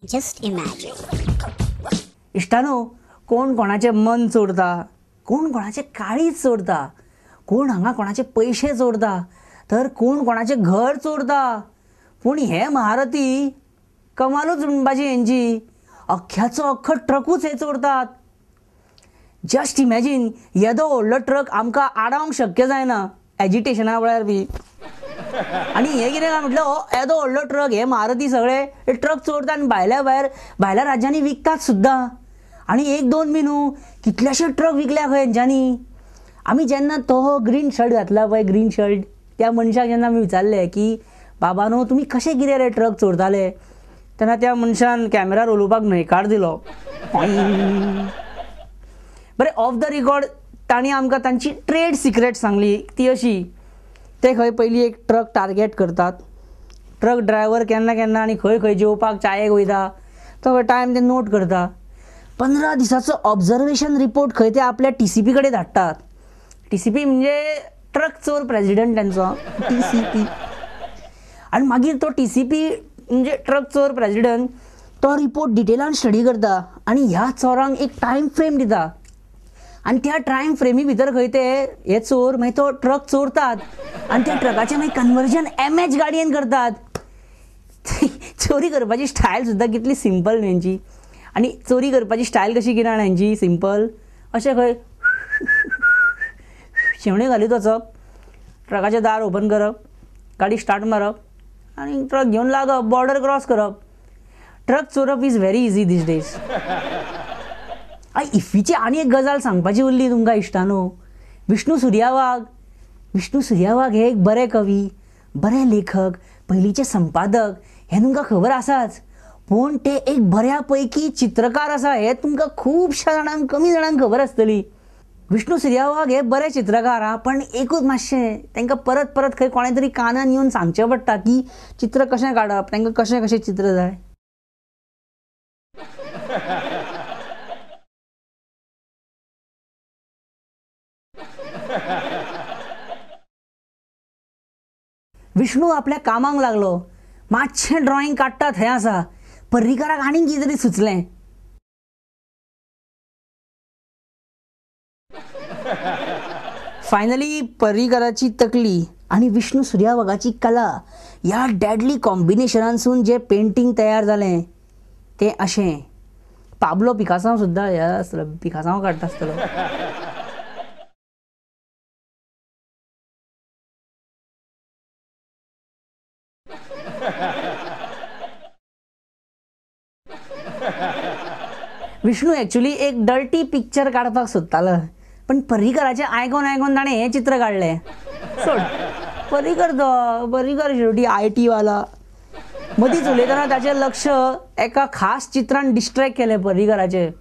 Just imagine. इश्टानो, कोण कोणाचे मन चोरता, कोण कोणाचे काळीज चोरता, कोण हांगा कोणाचे पैसे चोरता, तर कोण कोणाचे घर चोरता. पूण हे महारथी कमालूच म्हणपाची हेंची, अख्ख्याचो अख्खो ट्रकूच हे चोरतात. जस्ट इमॅजिन, येदो व्हडलो ट्रक आमकां आडावंक शक्य जायना एजिटेशना वेळार बी. आणि हे कितें काय म्हटलं, येदो व्हडलो ट्रक, हे महारथी सगळे हे ट्रक चोरतात आनी भायल्या राज्यांनी विकतात सुद्दां. आणि एक दोन बी न्हू, कितलेशे ट्रक विकल्या खंय हेंच्यांनी. आमी जेन्ना तो ग्रीन शर्ट घातला पळय, ग्रीन शर्ट, त्या मनशाक जेन्ना आमी विचारलें की बाबा न्हू तुमी कशे कितें रे ट्रक चोरताले, तेन्ना त्या मनशान कॅमेरार उलोवपाक न्हयकार दिलो. बरें, ऑफ द रिकॉर्ड तांणी आमकां तांची ट्रेड सिक्रेट सांगली. ती अशी, ते खंय पयलीं एक ट्रक टार्गेट करतात. ट्रक ड्रायव्हर केन्ना केन्ना आनी खंय खंय जेवपाक चायेक वयता तो टायम ते नोट करता. 15 दिसाचो ऑब्झर्वेशन रिपोर्ट खंय ते आपल्या TCP कडेन धाडटात. TCP म्हणजे ट्रक चोर प्रेसिडेंट त्यांचो, TCP. आनी मागीर तो TCP म्हणजे ट्रक चोर प्रेसिडेंट तो रिपोर्ट डिटेलान स्टडी करता आनी ह्या चोरांक एक टायम फ्रेम दिता. आनी त्या टायम फ्रेमी भितर खंय ते हे चोर मागीर तो ट्रक चोरतात आनी त्या ट्रकाचें मागीर कन्वर्जन MH गाडयेन करतात. चोरी करपाची स्टायल सुद्दां कितली सिंपल हेंची. आनी चोरी करपाची स्टायल कशी कितें जाणा हेंची सिंपल, अशें खंय शेवणे घालीत वचप, ट्रकाचें दार ओपन करप, गाडी स्टार्ट मारप आनी ट्रक घेवन लागप, बॉर्डर क्रॉस करप. ट्रक चोरप is very easy these days. इफ्फीची आनी एक गजाल सांगपाची उरली तुमकां इश्टानो. विष्णू सुर्यावाग हे एक बरे कवी, बरे लेखक, पयलींचे संपादक, हें तुमकां खबर आसाच. पूण ते एक बऱ्या पैकी चित्रकार आसा हें तुमकां खुबश्या जाणांक, कमी जाणांक खबर आसतली. विष्णू सुर्यावाग हे बरे चित्रकार हा, पण एकूच मातशें तांकां परत परत खंय कोणें तरी कानान येवन सांगचें पडटा की चित्र कशें काडप, तांकां कशें कशें चित्र जाय. विष्णू आपल्या कामाक लागलो, मातशें ड्रॉइंग काडटात हें आसा. पर्रीकाराक आनीक कितें तरी सुचलें. फायनली पर्रीकाराची तकली आनी विष्णू सुर्यावागाची कला ह्या डॅडली कॉम्बिनेशनानसून जे पेंटींग तयार जालें तें अशें. पाब्लो पिकासांव सुद्दां हे आसतलो, पिकासांव काडटा आसतलो. विष्णू एक्चुअली एक डर्टी पिक्चर काडपाक सोदतालो, पण पर्रीकाराचें आयकून आयकून ताणें हें चित्र काडलें. सोड, पर्रीकार शेवटी IT वाला. मदींच उलयतना ताचें लक्ष एका खास चित्रान डिस्ट्रॅक्ट केलें पर्रीकाराचें.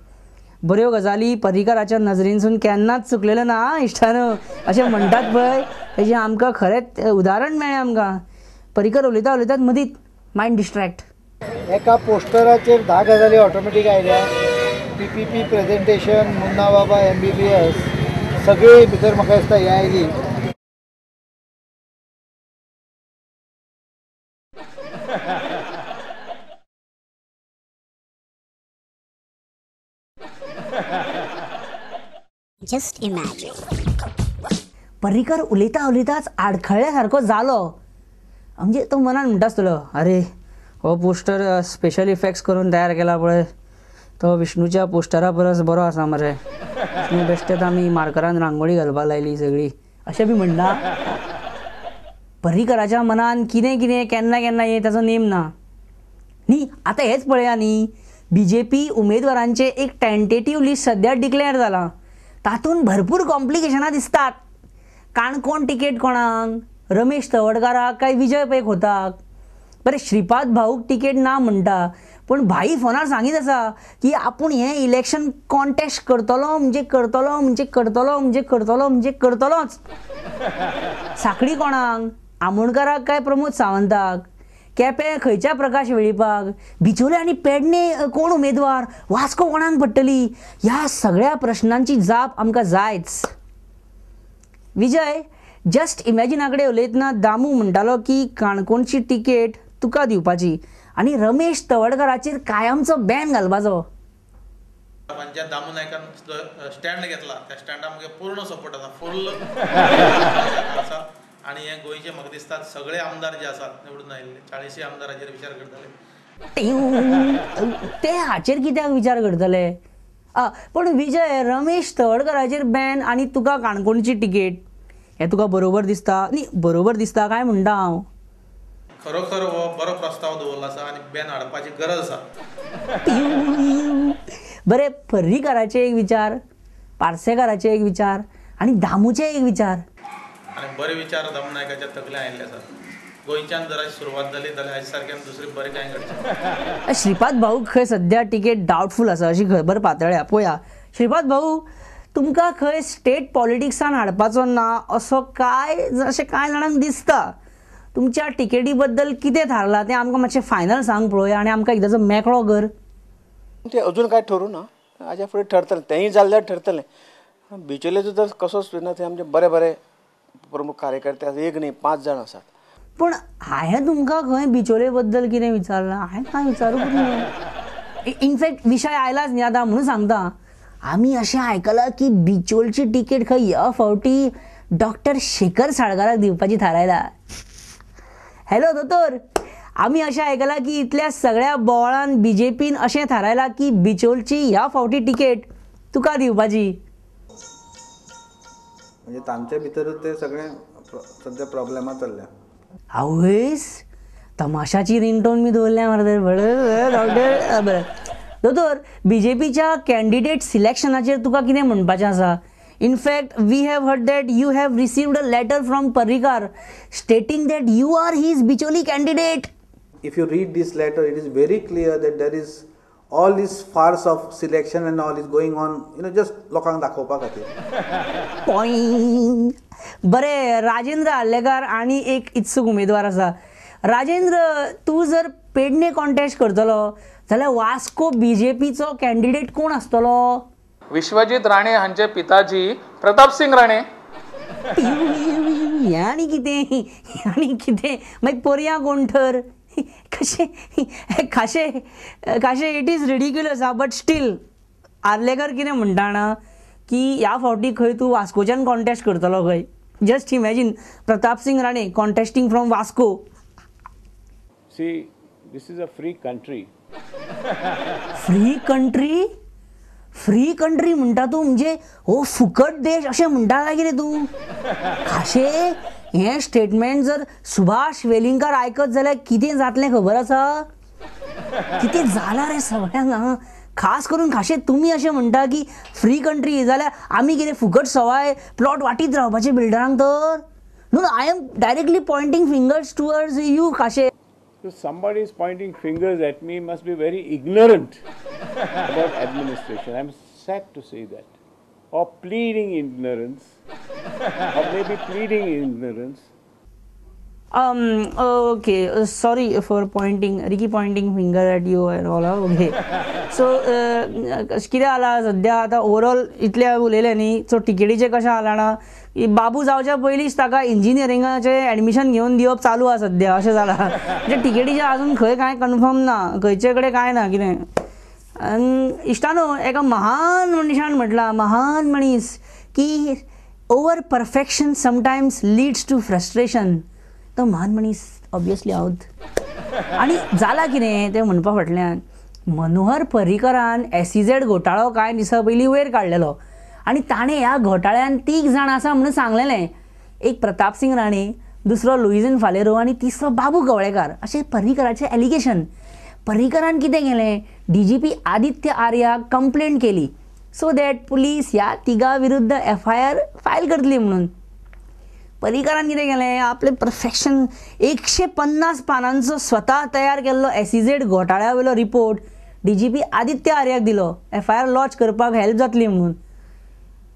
बऱ्यो गजाली पर्रीकाराच्या नजरेनसून केन्नाच चुकलेल्यो ना इश्टानो, अशें म्हणटात पळय, तेजें आमकां खरेंच उदाहरण मेळ्ळें आमकां. पर्रीकार उलयता उलयतात मदींच मायंड डिस्ट्रॅक्ट. एका पोस्टराचेर 10 गजाली ऑटोमॅटीक आयल्या. PPP प्रेझेंटेशन, मुन्ना बाबा MBBS सगळी भितर म्हाका दिसता हे आयली. Just imagine. पर्रीकार उलयता उलयताच आडखळ्ळ्या सारको जालो. म्हणजे तो मनान म्हणटा आसतलो, अरे हो पोस्टर स्पेशल इफेक्ट्स करून तयार केला पळय, तो विष्णूच्या पोस्टरा परस बरो आसा मरे. विष्णू बेश्टेच आमी मार्करान रांगोळी घालपाक लायली सगळी, अशें बी म्हणटा. पर्रीकाराच्या मनान कितें कितें केन्ना केन्ना ये ताचो नेम ना न्ही. आतां हेच पळया न्ही, BJP उमेदवारांचे एक टेंटेटिव्ह लिस्ट सद्या डिक्लेअर जाला. तातूंत भरपूर कॉम्प्लिकेशनां दिसतात. काणकोण तिकेट कोणाक, रमेश तवडकाराक काय विजय पै खोताक. बरें, श्रीपाद भाऊक तिकेट ना म्हणटा, पूण भाई फोनार सांगीत आसा की आपूण हें इलेक्शन कॉन्टेस्ट करतलो म्हणजे करतलो म्हणजे करतलो म्हणजे करतलो म्हणजे करतलोच. साखळी कोणाक, आमोणकाराक काय प्रमोद सावंताक, केपें खंयच्या प्रकाश वेळीपाक, बिचोले आनी पेडणे कोण उमेदवार, वास्को कोणाक पडटली, ह्या सगळ्या प्रश्नांची जाप आमकां जायच. विजय जस्ट इमॅजिना कडेन उलयतना दामू म्हणटालो की काणकोणची तिकेट तुका दिवपाची आनी रमेश तवडकराचेर कायमचो बॅन घालपाचो. ज्या दामू नायकान स्टँड घेतला त्या स्टँडाक म्हगे पूर्ण सपोर्ट आसा, फुल्ल आसा. आनी हे गोंयचे म्हाका दिसता सगळे आमदार जे आसात निवडून आयिल्ले 40 आमदाराचेर विचार करतले. ते हाचेर कित्याक विचार करतले? पण विजय, रमेश तवडकराचेर बॅन आनी तुका काणकोणची तिकेट, हे तुका बरोबर दिसता? न्ही बरोबर दिसता काय म्हणटा हांव. खरोखर हो बरो प्रस्ताव दवरला आसा आनी बॅन हाडपाची गरज आसा. बरे, पर्रीकाराचे एक विचार, पार्सेकाराचे एक विचार आनी दामूचे एक विचार. आनी बरे विचार दामू नायकाच्या तकले आयिल्ले आसात. गोंयच्यान जर आज सुरवात जाली जाल्यार आज सारक्यान दुसरी बरें कांय घडचें. श्रीपाद भाऊ खंय सद्या टिकेट डावटफूल आसा अशी खबर पातळ्या. पळया श्रीपाद भाऊ, तुमकां खंय स्टेट पॉलिटिक्सान हाडपाचो ना असो अशें कांय जाणांक दिसता. तुमच्या टिकेटी बद्दल कितें थारलां तें आमकां मातशें फायनल सांग पळोवया आनी आमकां एकदांचो मेकळो कर. ते अजून काय ठरू ना, हाज्या फुडें ठरतलें. तेंय जाल्यार ठरतलें. बिचोलेचो तर कसोच ना, ते आमचे बरे बरे प्रमुख कार्यकर्ते आसात, एक न्ही 5 जाण आसात. पण हांवें तुमकां खंय बिचोले बद्दल कितें विचारलां? हांवें कांय विचारूंक ना. इनफॅक्ट विशय आयलाच न्ही आतां म्हणून सांगता. आमी अशें आयकलां की बिचोलची टिकेट खंय ह्या फावटी डॉक्टर शेखर साळकाराक दिवपाची थारायला. हॅलो दोतोर, आमी अशें आयकलां की इतल्या सगळ्या बोवाळान BJPन अशें थारायलां की बिचोलची ह्या फावटी टिकेट तुका दिवपाची. म्हणजे तांचे भितरूच ते सगळे सध्या प्रॉब्लेमां चल्ल्या. आवयस, तमाशाची रिंगटोन मी दवरल्या मरे. बरें बरें दोतोर, BJPच्या कॅन्डिडेट सिलेक्शनाचेर तुका कितें म्हणपाचें आसा? In fact we have heard that you have received a letter from Parrikar stating that you are his Bicholim candidate. If you read this letter, it is very clear that there is all this farce of selection and all is going on, just लोकांक दाखोवपा खातीर. Point. बरें, राजेंद्र आल्लेकार आनी एक इत्सूक उमेदवार आसा. राजेंद्र, तूं जर पेडणे कॉन्टेस्ट करतलो जाल्यार वास्को BJPचो कॅन्डिडेट कोण आसतलो? विश्वजीत राणे हांचे पिताजी प्रताप सिंग राणे. आनी कितें मागीर पर्या कोण तर? खाशे it is ridiculous but still Arlekar कितें म्हणटा ना की ह्या फावटी खंय तूं वास्कोच्यान कॉन्टेस्ट करतलो खंय. Just imagine Pratap Singh Rane contesting from Vasco. See, this is a free country. Free country म्हणटा तूं म्हणजे हो फुकट देश अशें म्हणटा काय कितें तूं? खाशे, हें स्टेटमेंट जर सुभाष वेलिंगकार आयकत जाल्यार कितें जातलें खबर आसा? कितें जालां रे सगळ्यांक. खास करून खाशे तुमी अशें म्हणटा की फ्री कंट्री जाल्यार आमी कितें फुकट सवाय प्लॉट वाटीत रावपाचे बिल्डरांक तर? No, I am directly pointing fingers towards you खाशे. So somebody is pointing fingers at me must be very ignorant about administration. I'm sad to say that. Or pleading ignorance. Or maybe pleading ignorance. Okay, sorry for Ricky pointing finger at you and all. Okay. So, कितें जाला सद्या आतां overall इतले उलयले न्ही. So टिकेटीचें कशें जाला ना, बाबू जावच्या पयलींच ताका इंजिनियरिंगाचें एडमिशन घेवन दिवप चालू आसा सद्या अशें जालां. म्हणजे टिकेटीचें आजून खंय कांय कन्फर्म ना, खंयचे कडेन कांय ना कितें. इश्टानो, एका महान मनशान म्हटलां, महान मनीस, की over perfection sometimes leads to frustration. तो महान मनीस ऑब्वियसली हांवूच. आनी जालां कितें तें म्हणपा फाटल्यान मनोहर पर्रीकरान SEZ घोटाळो कांय दिसा पयलीं वयर काडलेलो आनी ताणें ह्या घोटाळ्यान 3 जाण आसा म्हणून सांगलेलें. एक प्रताप सिंग राणे, दुसरो लुईजन फालेरो आनी तिसरो बाबू कवळेकार अशें पर्रीकराचें एलिगेशन. पर्रीकरान कितें केलें? DGP आदित्य आर्याक कंप्लेंट केली सो दॅट पुलीस ह्या 3 विरुद्ध FIR फायल करतली म्हणून. पर्रीकरान कितें केलें? आपलें परफेक्शन 150 पानांचो स्वता तयार केल्लो SEZ घोटाळ्या वयलो रिपोर्ट DGP आदित्य आर्याक दिलो FIR लॉन्च करपाक हेल्प जातली म्हणून.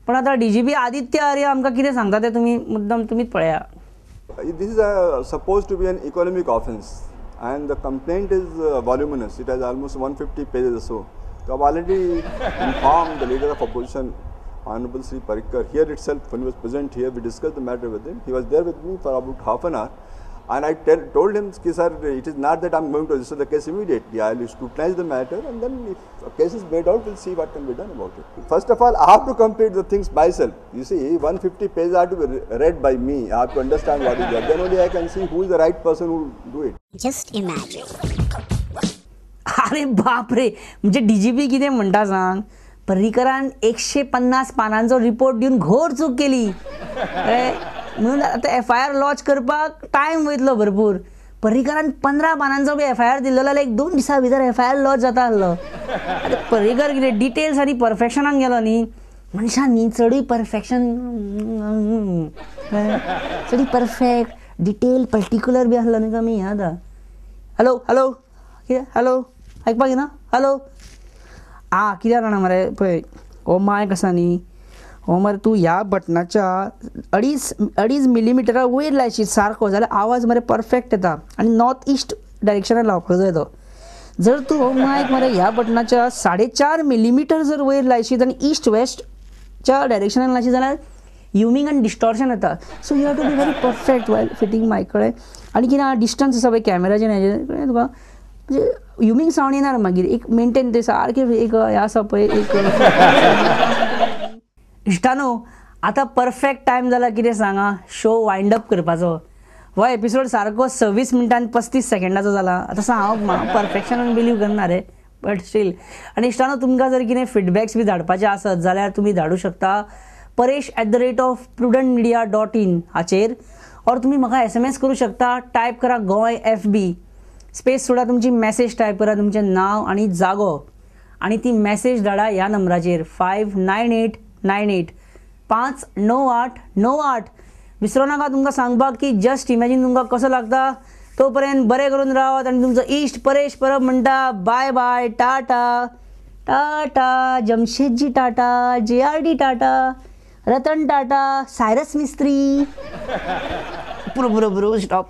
पण आता DGP आदित्य आर्य आमकां कितें सांगता तें तुमी मुद्दम तुमीच पळया. This is supposed to be an economic offence and the complaint is voluminous. It has almost 150 pages or so. So I've already informed the leader of opposition, Honorable Sri Parrikar, here itself when he was present here. We discussed the matter with him. He was there with me for about half an hour. And I told him, sir, it is not that I'm going to register the case immediately. I'll scrutinize the matter, and then if a case is made out, we'll see what can be done about it. First of all, I have to complete the things myself. You see, 150 pages have to be read by me. I have to understand what is there. Then only I can see who is the right person who will do it. Just imagine. अरे बाप रे, म्हणजे DGP कितें म्हणटा सांग, पर्रीकरान 150 पानांचो report दिवन घोर चूक केली. म्हणून आता FIR लॉन्च करपाक टायम वयतलो भरपूर. पर्रीकरान 15 पानांचो बी FIR दिल्लो जाल्यार 1-2 दिसां भितर FIR लॉन्च जाता आसलो. आतां पर्रीकर कितें डिटेल्स आनी परफेक्शनान गेलो न्ही, मनशान न्ही चडूय परफेक्शन, चडी परफेक्ट डिटेल पर्टिक्युलर बी आसलो न्ही कमी आतां. हॅलो हॅलो कितें हॅलो आयकपाक येना हॅलो आं कित्याक जाणा मरे पळय हो मायक आसा न्ही हो मरे तूं ह्या बटनाच्या 2.5 मिलीमिटरा वयर लायशीत सारको जाल्यार आवाज मरे परफेक्ट येता आनी नॉर्थ ईस्ट डायरेक्शनान लावपाक जाय तो. जर तूं हो मायक मरे ह्या बटनाच्या 4.5 मिलीमिटर जर वयर लायशीत आनी ईस्ट वेस्टच्या डायरेक्शनान लायशीत जाल्यार ह्युमिंग आनी डिस्टॉर्शन येता. So you have to be very perfect while fitting mic कडेन. आनी कितें डिस्टन्स आसा पळय कॅमेराचेर हेजेर कळ्ळें तुका, म्हणजे ह्युमिंग सावंड येणार मागीर एक मेंटेन ते सारकें एक हें आसा पळय एक. इश्टानो आतां परफेक्ट टायम जाला कितें सांगा शो वायंड अप करपाचो. हो एपिसोड सारको 26 मिनटां 35 सेकंडाचो जाला. आतां हांव परफेक्शनान बिलीव करना रे, बट स्टील. आनी इश्टानो तुमकां जर कितें फिडबॅक्स बी धाडपाचे आसत जाल्यार तुमी धाडूं शकता paresh@prudentmedia.in हाचेर, और तुमी म्हाका SMS करूं शकता. टायप करा गोंय FB, स्पेस सोडा, तुमची मेसेज टायप करा, तुमचें नांव आनी जागो, आनी ती मेसेज धाडा ह्या नंबराचेर 59898 59898. विसरो नाका तुमकां सांगपाक की जस्ट इमॅजीन तुमकां कसो लागता. तोपर्यंत बरें करून रावत आनी तुमचो इश्ट परेश परब म्हणटा bye bye, tata tata, Jamshedji Tata, JRD Tata, Ratan Tata, Cyrus Mistry. पुरो स्टॉप.